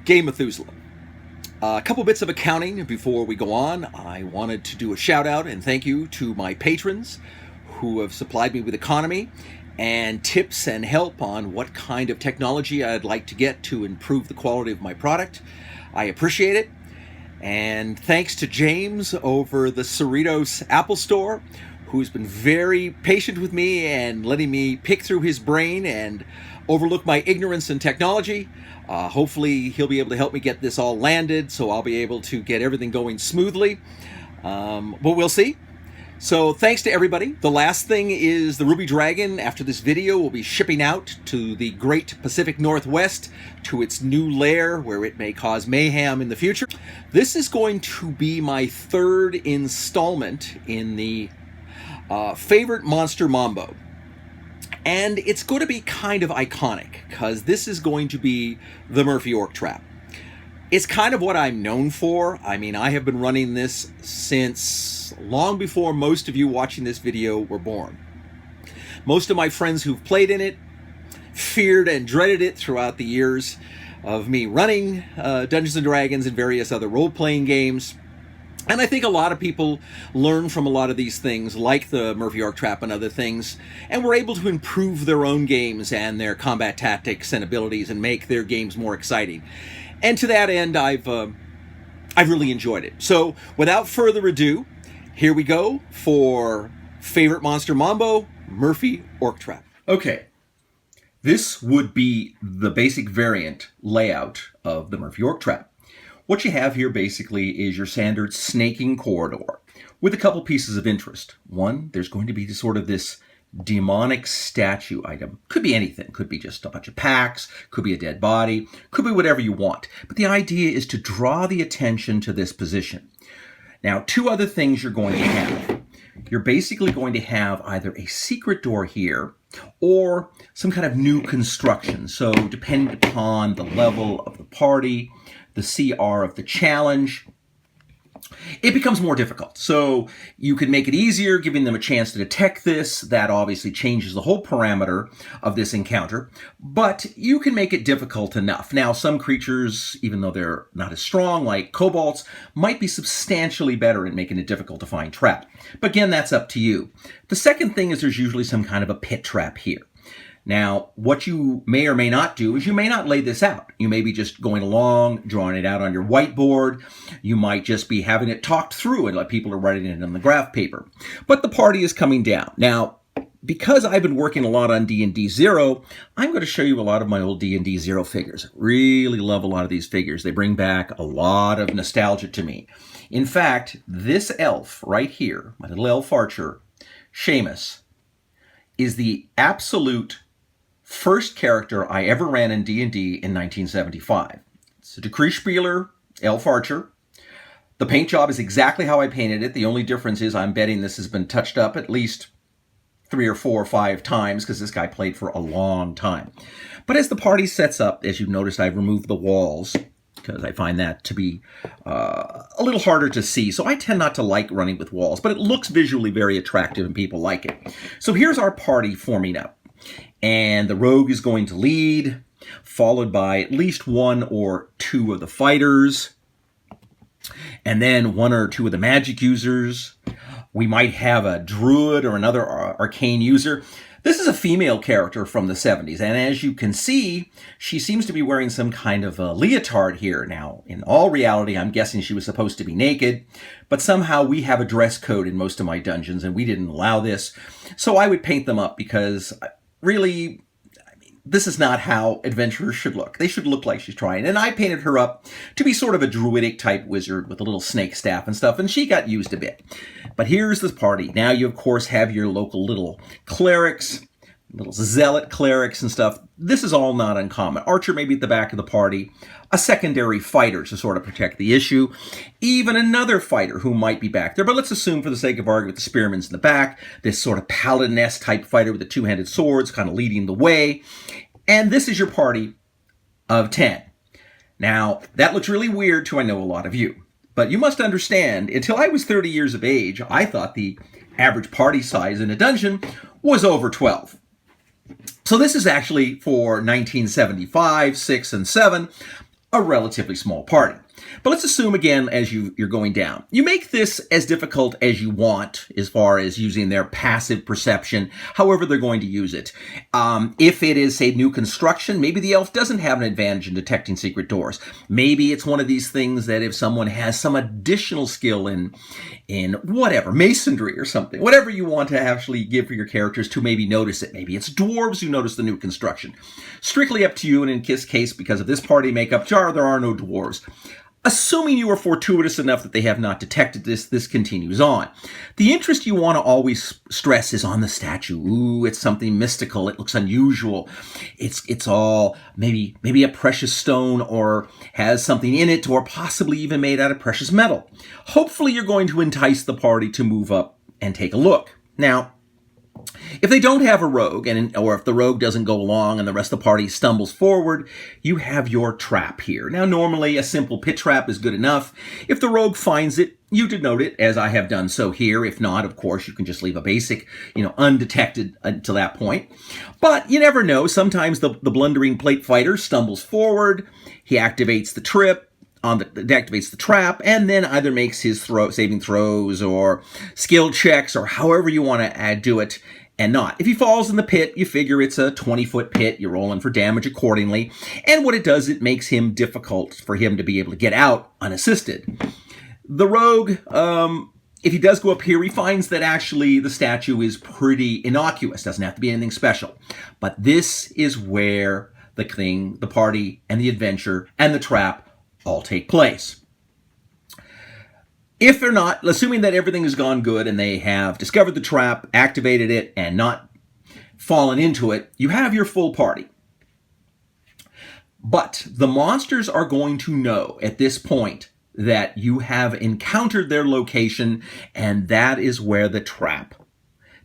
Game Methuselah. A couple bits of accounting before we go on. I wanted to do a shout out and thank you to my patrons who have supplied me with economy and tips and help on what kind of technology I'd like to get to improve the quality of my product. I appreciate it. And thanks to James over the Cerritos Apple Store, who's been very patient with me and letting me pick through his brain and overlook my ignorance in technology. Hopefully he'll be able to help me get this all landed so I'll be able to get everything going smoothly. But we'll see. So thanks to everybody. The last thing is the Ruby Dragon, after this video, will be shipping out to the great Pacific Northwest to its new lair where it may cause mayhem in the future. This is going to be my third installment in the favorite monster Mambo. And it's going to be kind of iconic because this is going to be the Murphy Orc Trap. It's kind of what I'm known for. I mean, I have been running this since long before most of you watching this video were born. Most of my friends who've played in it feared and dreaded it throughout the years of me running Dungeons & Dragons and various other role-playing games. And I think a lot of people learn from a lot of these things, like the Murphy Orc Trap and other things, and were able to improve their own games and their combat tactics and abilities and make their games more exciting. And to that end, I've really enjoyed it. So without further ado, here we go for favorite monster Mambo, Murphy Orc Trap. Okay, this would be the basic variant layout of the Murphy Orc Trap. What you have here basically is your standard snaking corridor with a couple pieces of interest. One, there's going to be this demonic statue item. Could be anything. Could be just a bunch of packs. Could be a dead body. Could be whatever you want. But the idea is to draw the attention to this position. Now, two other things you're going to have. You're basically going to have either a secret door here or some kind of new construction. So depending upon the level of the party, the CR of the challenge, it becomes more difficult. So you can make it easier, giving them a chance to detect this. That obviously changes the whole parameter of this encounter, but you can make it difficult enough. Now, some creatures, even though they're not as strong, like kobolds, might be substantially better at making it difficult to find trap. But again, that's up to you. The second thing is there's usually some kind of a pit trap here. Now, what you may or may not do is you may not lay this out. You may be just going along, drawing it out on your whiteboard. You might just be having it talked through and like people are writing it on the graph paper. But the party is coming down. Now, because I've been working a lot on D&D Zero, I'm going to show you a lot of my old D&D Zero figures. Really love a lot of these figures. They bring back a lot of nostalgia to me. In fact, this elf right here, my little elf archer, Seamus, is the absolute first character I ever ran in D&D in 1975. It's a Decree-Spieler elf archer. The paint job is exactly how I painted it. The only difference is I'm betting this has been touched up at least 3 or 4 or 5 times because this guy played for a long time. But as the party sets up, as you've noticed, I've removed the walls because I find that to be a little harder to see. So I tend not to like running with walls, but it looks visually very attractive and people like it. So here's our party forming up. And the rogue is going to lead, followed by at least 1 or 2 of the fighters, and then 1 or 2 of the magic users. We might have a druid or another arcane user. This is a female character from the 70s, and as you can see, she seems to be wearing some kind of a leotard here. Now, in all reality, I'm guessing she was supposed to be naked, but somehow we have a dress code in most of my dungeons, and we didn't allow this. So I would paint them up because really, I mean, this is not how adventurers should look. They should look like she's trying. And I painted her up to be sort of a druidic type wizard with a little snake staff and stuff, and she got used a bit. But here's this party. Now you, of course, have your local little clerics, little zealot clerics and stuff. This is all not uncommon. Archer may be at the back of the party, a secondary fighter to sort of protect the issue, even another fighter who might be back there. But let's assume for the sake of argument the spearman's in the back, this sort of paladin-esque type fighter with the 2-handed swords kind of leading the way. And this is your party of 10. Now, that looks really weird to I know a lot of you. But you must understand, until I was 30 years of age, I thought the average party size in a dungeon was over 12. So this is actually for 1975, 6, and 7. a relatively small party. But let's assume again, as you're going down, you make this as difficult as you want as far as using their passive perception, however they're going to use it. If it is, say, new construction, maybe the elf doesn't have an advantage in detecting secret doors. Maybe it's one of these things that if someone has some additional skill in whatever, masonry or something, whatever you want to actually give for your characters to maybe notice it. Maybe it's dwarves who notice the new construction. Strictly up to you, and in this case, because of this party makeup jar, there are no dwarves. Assuming you are fortuitous enough that they have not detected this continues on. The interest you want to always stress is on the statue. Ooh, it's something mystical. It looks unusual. It's all maybe a precious stone or has something in it or possibly even made out of precious metal. Hopefully you're going to entice the party to move up and take a look. Now, if they don't have a rogue, or if the rogue doesn't go along and the rest of the party stumbles forward, you have your trap here. Now, normally a simple pit trap is good enough. If the rogue finds it, you denote it, as I have done so here. If not, of course, you can just leave a basic, undetected until that point. But you never know. Sometimes the blundering plate fighter stumbles forward. He activates the trip. Deactivates the trap, and then either makes his saving throws or skill checks or however you want to do it, and not. If he falls in the pit, you figure it's a 20-foot pit. You're rolling for damage accordingly. And what it does, it makes him difficult for him to be able to get out unassisted. The rogue, if he does go up here, he finds that actually the statue is pretty innocuous. Doesn't have to be anything special. But this is where the party, and the adventure, and the trap all take place. If they're not, assuming that everything has gone good and they have discovered the trap, activated it, and not fallen into it, you have your full party. But the monsters are going to know at this point that you have encountered their location, and that is where the trap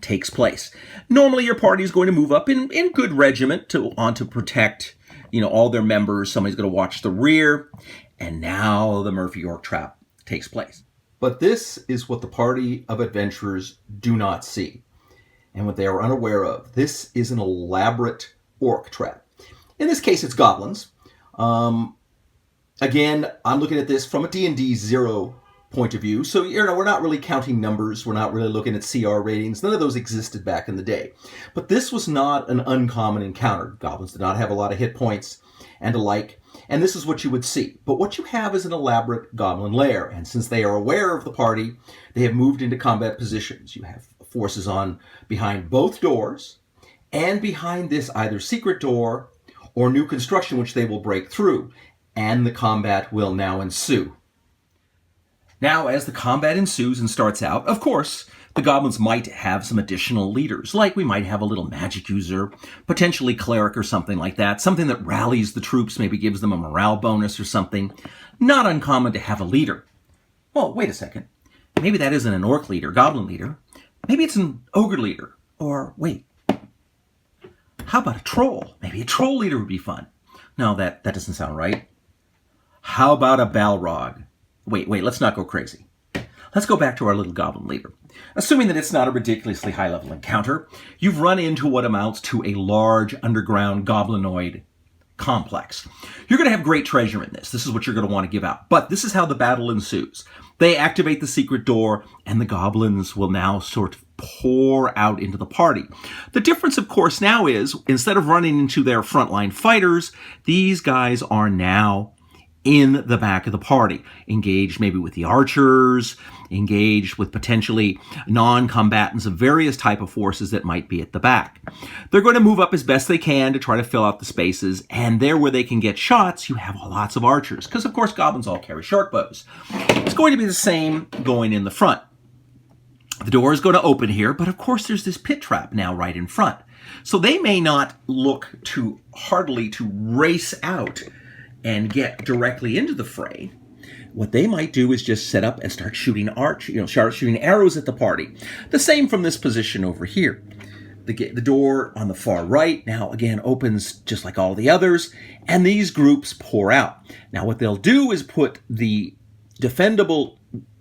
takes place. Normally your party is going to move up in good regiment to protect all their members. Somebody's going to watch the rear. And now the Murphy Orc Trap takes place. But this is what the party of adventurers do not see, and what they are unaware of. This is an elaborate orc trap. In this case, it's goblins. Again, I'm looking at this from a D&D 0 point of view. So, we're not really counting numbers. We're not really looking at CR ratings. None of those existed back in the day. But this was not an uncommon encounter. Goblins did not have a lot of hit points and alike. And this is what you would see. But what you have is an elaborate goblin lair. And since they are aware of the party, they have moved into combat positions. You have forces on behind both doors and behind this either secret door or new construction, which they will break through. And the combat will now ensue. Now, as the combat ensues and starts out, of course, the goblins might have some additional leaders, like we might have a little magic user, potentially cleric or something like that, something that rallies the troops, maybe gives them a morale bonus or something. Not uncommon to have a leader. Well, wait a second. Maybe that isn't an orc leader, goblin leader. Maybe it's an ogre leader. Or, wait, how about a troll? Maybe a troll leader would be fun. No, that doesn't sound right. How about a balrog? Wait, let's not go crazy. Let's go back to our little goblin leader. Assuming that it's not a ridiculously high-level encounter, you've run into what amounts to a large underground goblinoid complex. You're going to have great treasure in this. This is what you're going to want to give out. But this is how the battle ensues. They activate the secret door, and the goblins will now sort of pour out into the party. The difference, of course, now is, instead of running into their frontline fighters, these guys are now in the back of the party, engaged maybe with the archers, engaged with potentially non-combatants of various type of forces that might be at the back. They're going to move up as best they can to try to fill out the spaces, and there where they can get shots, you have lots of archers, because of course goblins all carry short bows. It's going to be the same going in the front. The door is going to open here, but of course there's this pit trap now right in front. So they may not look too heartily to race out and get directly into the fray. What they might do is just set up and start shooting shooting arrows at the party. The same from this position over here. The door on the far right now again opens just like all the others, and these groups pour out. Now what they'll do is put the defendable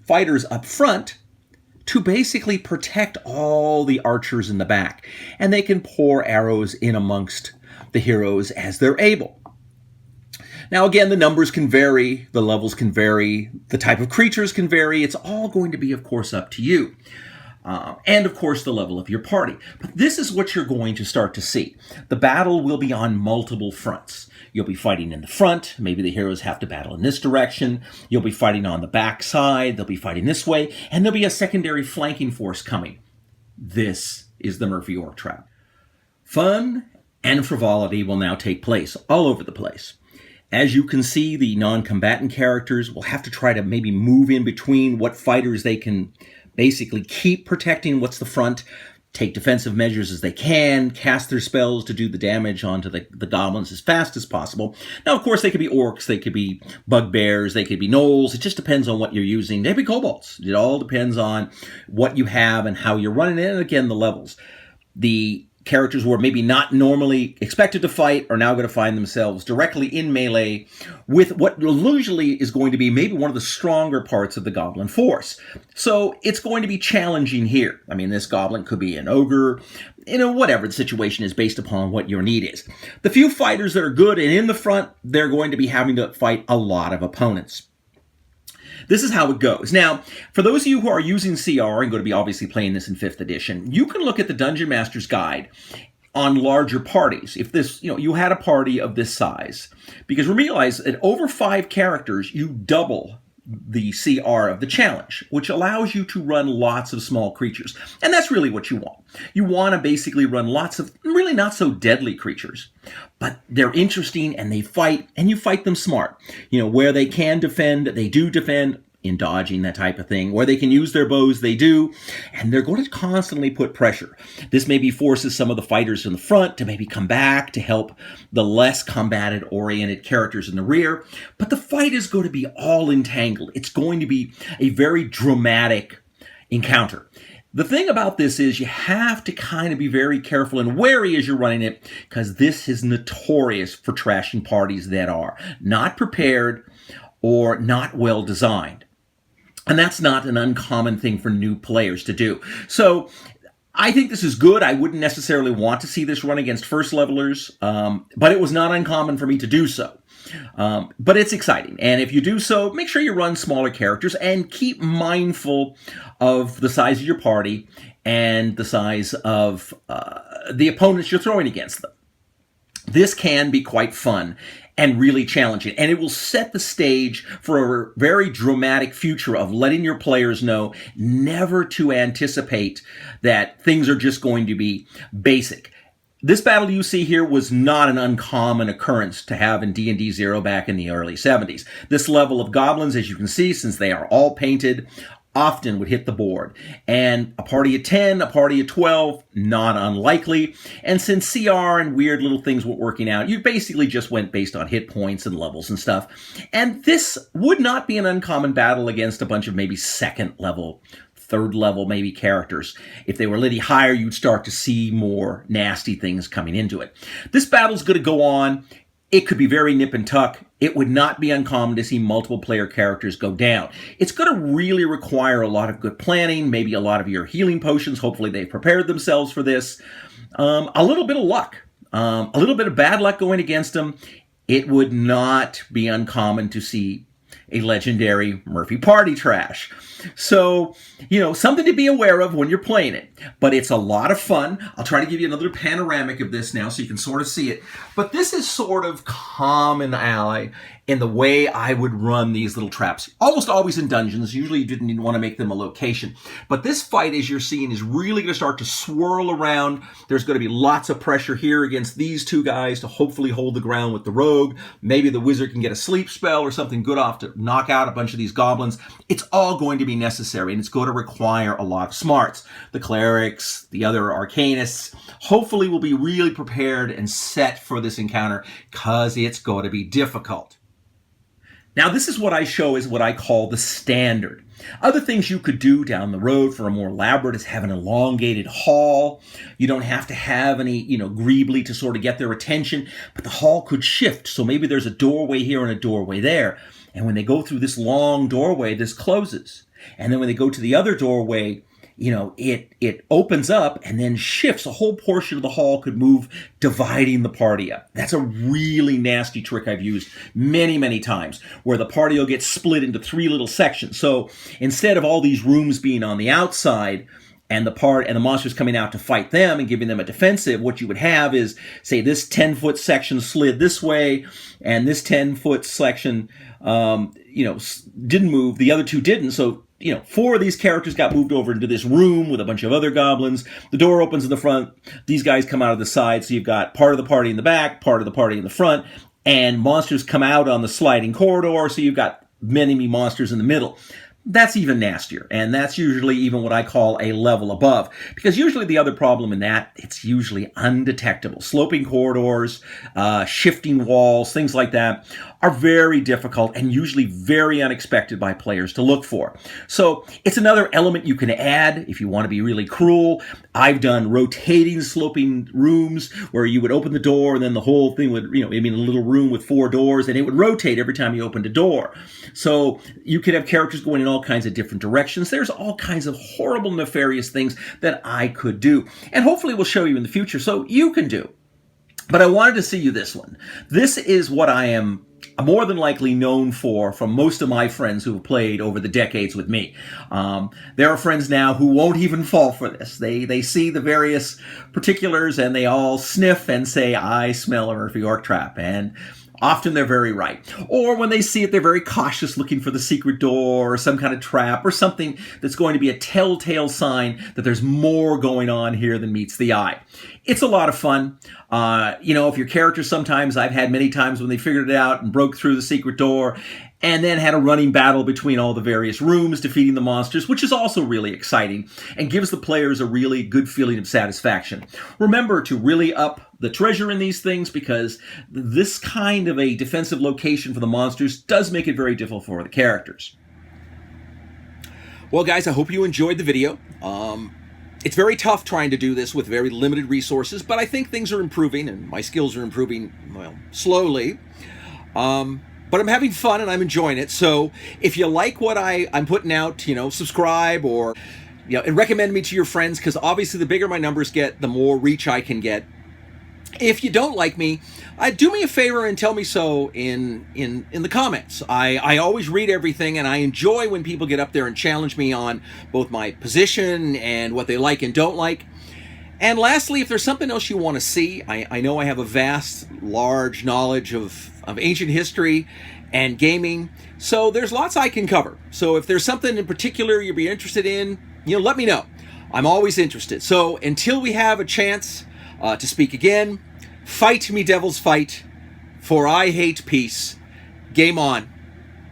fighters up front to basically protect all the archers in the back, and they can pour arrows in amongst the heroes as they're able. Now, again, the numbers can vary, the levels can vary, the type of creatures can vary. It's all going to be, of course, up to you. And, of course, the level of your party. But this is what you're going to start to see. The battle will be on multiple fronts. You'll be fighting in the front. Maybe the heroes have to battle in this direction. You'll be fighting on the back side. They'll be fighting this way. And there'll be a secondary flanking force coming. This is the Murphy Orc Trap. Fun and frivolity will now take place all over the place. As you can see, the non-combatant characters will have to try to maybe move in between what fighters they can basically keep protecting what's the front, take defensive measures as they can, cast their spells to do the damage onto the goblins as fast as possible. Now, of course, they could be orcs, they could be bugbears, they could be gnolls. It just depends on what you're using. They could be kobolds. It all depends on what you have and how you're running it, and again, the levels. The characters who are maybe not normally expected to fight are now going to find themselves directly in melee with what usually is going to be maybe one of the stronger parts of the goblin force. So it's going to be challenging here. I mean, this goblin could be an ogre, whatever the situation is based upon what your need is. The few fighters that are good and in the front, they're going to be having to fight a lot of opponents. This is how it goes. Now, for those of you who are using CR and going to be obviously playing this in 5th edition, you can look at the Dungeon Master's Guide on larger parties. If this, you had a party of this size, because realize that over 5 characters, you double the CR of the challenge, which allows you to run lots of small creatures. And that's really what you want. You want to basically run lots of really not so deadly creatures, but they're interesting and they fight, and you fight them smart. Where they can defend, they do defend in dodging, that type of thing. Where they can use their bows, they do. And they're going to constantly put pressure. This maybe forces some of the fighters in the front to maybe come back to help the less combatant-oriented characters in the rear. But the fight is going to be all entangled. It's going to be a very dramatic encounter. The thing about this is you have to kind of be very careful and wary as you're running it, because this is notorious for trashing parties that are not prepared or not well designed. And that's not an uncommon thing for new players to do. So I think this is good. I wouldn't necessarily want to see this run against first levelers, but it was not uncommon for me to do so. But it's exciting. And if you do so, make sure you run smaller characters and keep mindful of the size of your party and the size of the opponents you're throwing against them. This can be quite fun and really challenging, and it will set the stage for a very dramatic future of letting your players know never to anticipate that things are just going to be basic. This battle you see here was not an uncommon occurrence to have in D&D 0 back in the early 70s. This level of goblins, as you can see, since they are all painted, often would hit the board. And a party of 10, a party of 12, not unlikely. And since CR and weird little things weren't working out, you basically just went based on hit points and levels and stuff. And this would not be an uncommon battle against a bunch of maybe 2nd level, 3rd level maybe characters. If they were a little higher, you'd start to see more nasty things coming into it. This battle's going to go on. It could be very nip and tuck. It would not be uncommon to see multiple player characters go down. It's going to really require a lot of good planning, maybe a lot of your healing potions. Hopefully they've prepared themselves for this. A little bit of luck, a little bit of bad luck going against them. It would not be uncommon to see a legendary Murphy party trash. So, something to be aware of when you're playing it. But it's a lot of fun. I'll try to give you another panoramic of this now so you can sort of see it. But this is sort of common ally in the way I would run these little traps. Almost always in dungeons. Usually you didn't even want to make them a location. But this fight, as you're seeing, is really going to start to swirl around. There's going to be lots of pressure here against these two guys to hopefully hold the ground with the rogue. Maybe the wizard can get a sleep spell or something good off to knock out a bunch of these goblins. It's all going to be necessary, and it's going to require a lot of smarts. The clerics, the other arcanists, hopefully will be really prepared and set for this encounter, because it's going to be difficult. Now, this is what I show as what I call the standard. Other things you could do down the road for a more elaborate is have an elongated hall. You don't have to have any, greebly to sort of get their attention, but the hall could shift. So maybe there's a doorway here and a doorway there. And when they go through this long doorway, this closes. And then when they go to the other doorway, it opens up and then shifts. A whole portion of the hall could move, dividing the party up. That's a really nasty trick I've used many, many times, where the party will get split into 3 little sections. So instead of all these rooms being on the outside, and the monsters coming out to fight them and giving them a defensive, what you would have is, say, this 10-foot section slid this way, and this 10-foot section, didn't move. The other 2 didn't. So, 4 of these characters got moved over into this room with a bunch of other goblins. The door opens in the front. These guys come out of the side. So you've got part of the party in the back, part of the party in the front, and monsters come out on the sliding corridor. So you've got many monsters in the middle. That's even nastier, and that's usually even what I call a level above, because usually the other problem in that, it's usually undetectable. Sloping corridors, shifting walls, things like that are very difficult and usually very unexpected by players to look for. So it's another element you can add if you want to be really cruel. I've done rotating sloping rooms where you would open the door and then the whole thing would, maybe in a little room with 4 doors, and it would rotate every time you opened a door. So you could have characters going in all kinds of different directions. There's all kinds of horrible, nefarious things that I could do, and hopefully we'll show you in the future so you can do. But I wanted to see you this one. This is what I am more than likely known for from most of my friends who have played over the decades with me. There are friends now who won't even fall for this. They see the various particulars and they all sniff and say, I smell a Murphy Orc Trap. And often they're very right. Or when they see it, they're very cautious, looking for the secret door or some kind of trap or something that's going to be a telltale sign that there's more going on here than meets the eye. It's a lot of fun. If your character, sometimes I've had many times when they figured it out and broke through the secret door and then had a running battle between all the various rooms defeating the monsters, which is also really exciting and gives the players a really good feeling of satisfaction. Remember to really up the treasure in these things, because this kind of a defensive location for the monsters does make it very difficult for the characters. Well, guys, I hope you enjoyed the video. It's very tough trying to do this with very limited resources, but I think things are improving and my skills are improving, slowly. But I'm having fun and I'm enjoying it. So if you like what I'm putting out, subscribe or, and recommend me to your friends, because obviously the bigger my numbers get, the more reach I can get. If you don't like me, do me a favor and tell me so in the comments. I always read everything, and I enjoy when people get up there and challenge me on both my position and what they like and don't like. And lastly, if there's something else you want to see, I know I have a large knowledge of ancient history and gaming, so there's lots I can cover. So if there's something in particular you'd be interested in, let me know. I'm always interested. So until we have a chance to speak again, fight me devils fight, for I hate peace. Game on.